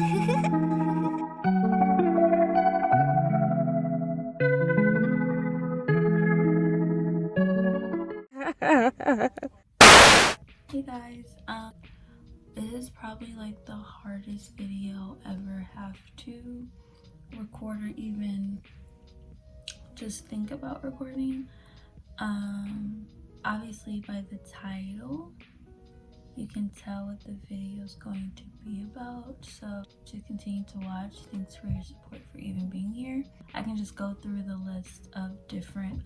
Hey guys, this is probably like the hardest video ever have to record or even just think about recording. Obviously by the title you can tell what the video is going to be about, so just continue to watch. Thanks for your support for even being here. I can just go through the list of different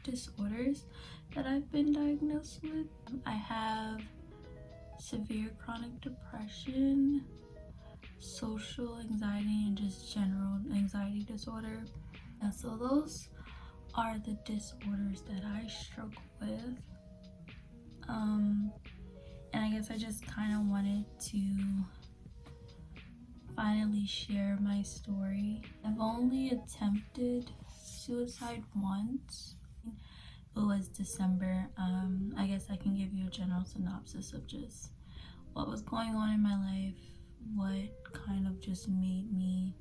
disorders that I've been diagnosed with. I have severe chronic depression, social anxiety, and just general anxiety disorder. And so those are the disorders that I struggle with. And I guess I just kind of wanted to finally share my story. I've only attempted suicide once. It was December. I guess I can give you a general synopsis of just what was going on in my life, what kind of just made me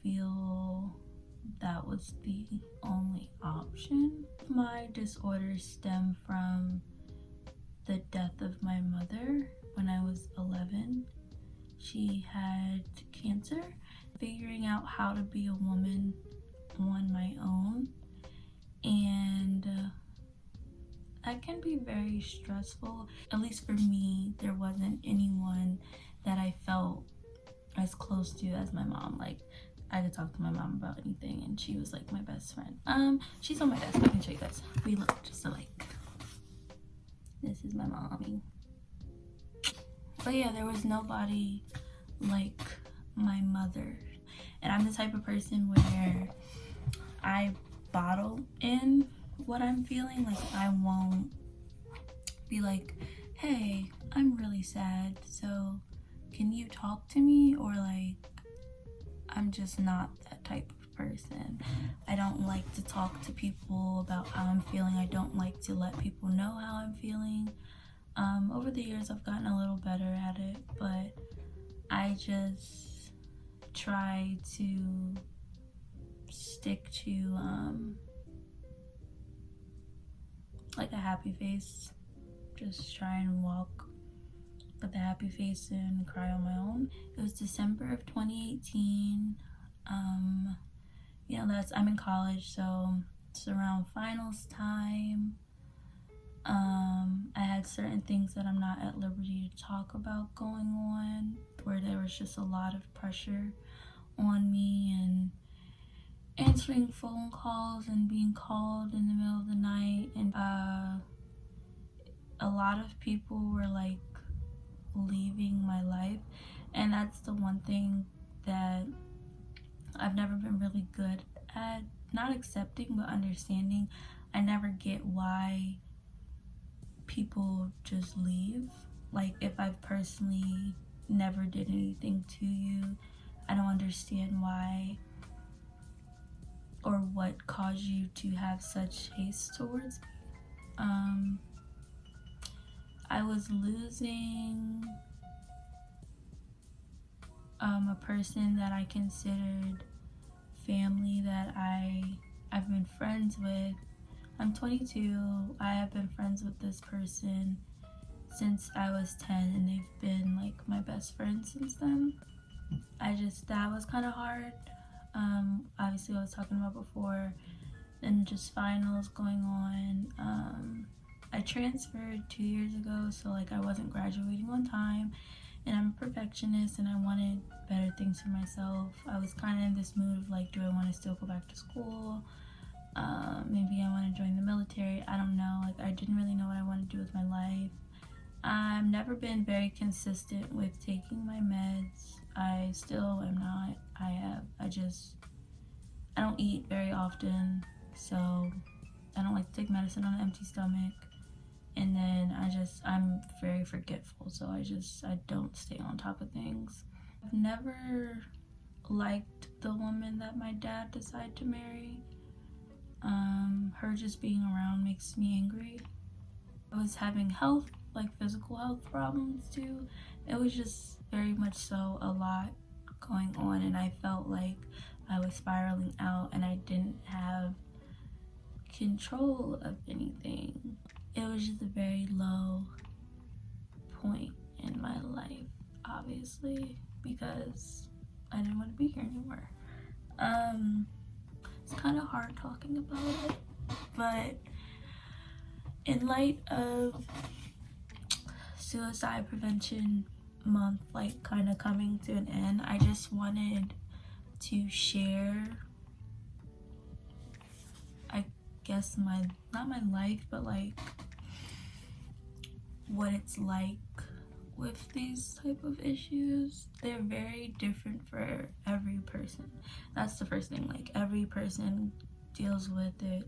feel that was the only option. My disorders stem from the death of my mother when I was 11. She had cancer. Figuring out how to be a woman on my own, and that can be very stressful. At least for me, there wasn't anyone that I felt as close to as my mom. Like, I could talk to my mom about anything, and she was like my best friend. She's on my desk. I can show you guys. We look just alike. This is my mommy. But yeah, there was nobody like my mother. And I'm the type of person where I bottle in what I'm feeling. Like, I won't be like, hey, I'm really sad, so can you talk to me? Or like, I'm just not that type of person. I don't like to talk to people about how I'm feeling. I don't like to let people know how I'm feeling. Over the years I've gotten a little better at it, but I just try to stick to like a happy face. Just try and walk with a happy face and cry on my own. It was December of 2018. You know, I'm in college, so it's around finals time. I had certain things that I'm not at liberty to talk about going on, where there was just a lot of pressure on me, and answering phone calls and being called in the middle of the night, and a lot of people were like leaving my life. And that's the one thing that I've never been really good at, not accepting but understanding. I never get why people just leave. Like, if I've personally never did anything to you, I don't understand why or what caused you to have such haste towards me. I was losing a person that I considered family, that I've been friends with. I'm 22. I have been friends with this person since I was 10, and they've been like my best friends since then. That was kind of hard. Obviously I was talking about before, and just finals going on. I transferred 2 years ago, so like I wasn't graduating on time, and I'm a perfectionist and I wanted better things for myself. I was kind of in this mood of like, do I want to still go back to school? Maybe I want to join the military. I don't know. Like, I didn't really know what I wanted to do with my life. I've never been very consistent with taking my meds. I still am not. I don't eat very often, so I don't like to take medicine on an empty stomach. And then I'm very forgetful, so I don't stay on top of things. I've never liked the woman that my dad decided to marry. Her just being around makes me angry. I was having health like physical health problems too. It was just very much so a lot going on, and I felt like I was spiraling out and I didn't have control of anything. It was just a very low point in my life, obviously, because I didn't want to be here anymore. It's kind of hard talking about it, but in light of Suicide Prevention Month like kind of coming to an end, I just wanted to share, I guess, not my life, but like what it's like with these type of issues. They're very different for every person. That's the first thing. Like, every person deals with it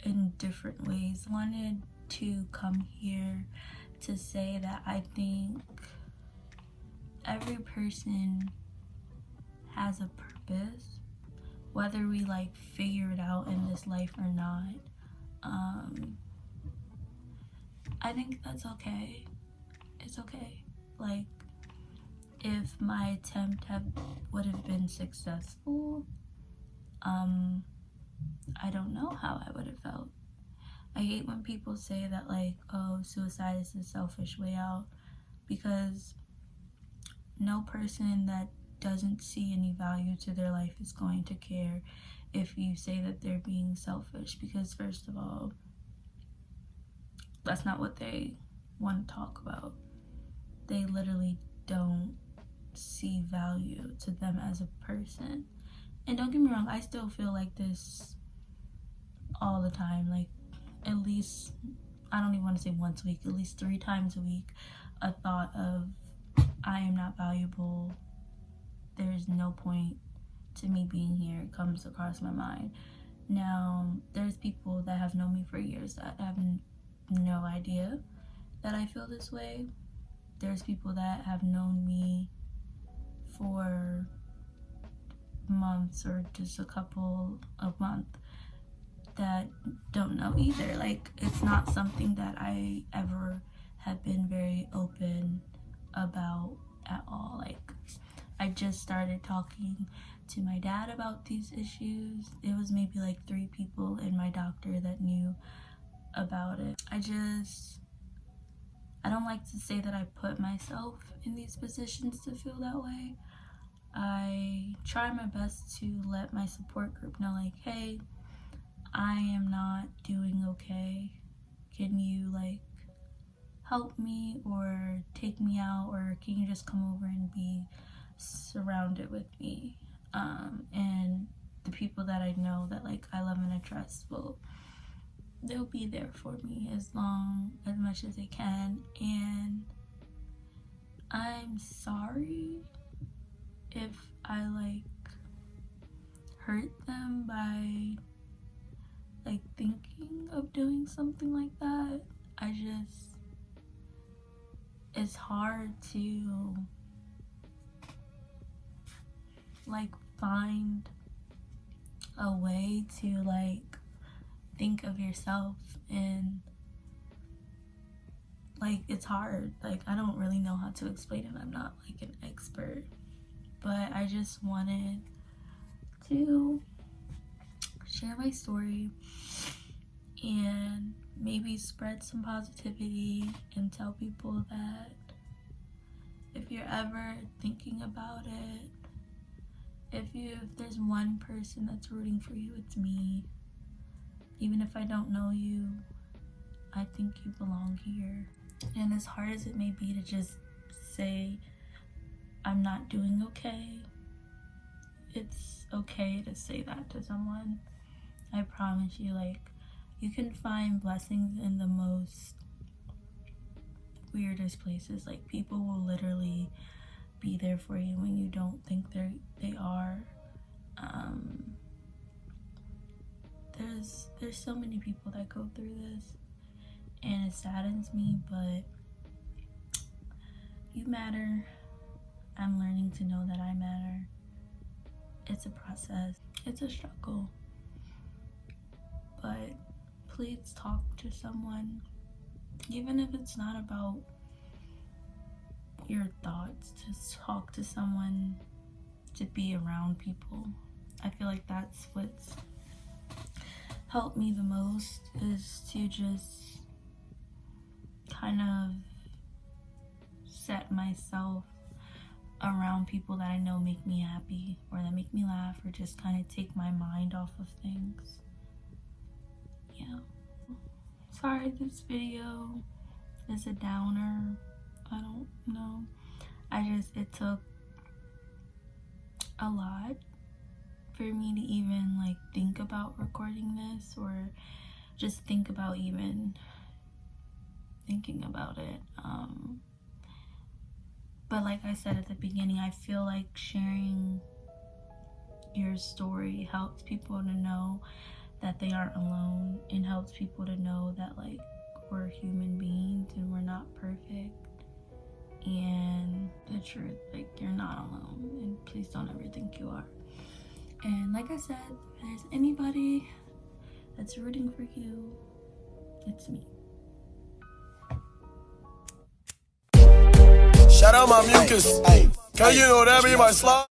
in different ways. I wanted to come here to say that I think every person has a purpose, whether we like figure it out in this life or not. I think that's okay. It's okay. Like, if my attempt would have been successful, I don't know how I would have felt. I hate when people say that, like, oh, suicide is a selfish way out, because no person that doesn't see any value to their life is going to care if you say that they're being selfish, because first of all, that's not what they want to talk about. They literally don't see value to them as a person. And don't get me wrong, I still feel like this all the time. Like, at least, I don't even want to say once a week, at least 3 times a week, a thought of, I am not valuable, there's no point to me being here, comes across my mind. Now, there's people that have known me for years that have no idea that I feel this way. There's people that have known me for months or just a couple of months that don't know either. Like, it's not something that I ever have been very open about at all. Like, I just started talking to my dad about these issues. It was maybe like 3 people and my doctor that knew about it. I don't like to say that I put myself in these positions to feel that way. I try my best to let my support group know, like, hey, I am not doing okay. Can you like help me or take me out, or can you just come over and be surrounded with me? And the people that I know that like I love and I trust, they'll be there for me as much as they can. And I'm sorry if I like hurt them by like thinking of doing something like that. It's hard to like find a way to like think of yourself, and like it's hard. Like, I don't really know how to explain it. I'm not like an expert, but I just wanted to share my story and maybe spread some positivity and tell people that if you're ever thinking about it, if there's one person that's rooting for you, it's me. Even if I don't know you, I think you belong here. And as hard as it may be to just say I'm not doing okay, it's okay to say that to someone. I promise you, like, you can find blessings in the most weirdest places. Like, people will literally be there for you when you don't think they are. There's so many people that go through this, and it saddens me, but you matter. I'm learning to know that I matter. It's a process. It's a struggle. But please talk to someone. even if it's not about your thoughts, to talk to someone, to be around people. I feel like that's what's helped me the most, is to just kind of set myself around people that I know make me happy, or that make me laugh, or just kind of take my mind off of things. Yeah. Sorry this video is a downer. I don't know. It took a lot for me to even like think about recording this, or just think about even thinking about it. But like I said at the beginning, I feel like sharing your story helps people to know that they aren't alone, and helps people to know that like we're human beings and we're not perfect. And the truth, like, you're not alone, and please don't ever think you are. And like I said, if there's anybody that's rooting for you, it's me. Shout out my mucus. Can you know that be my slot?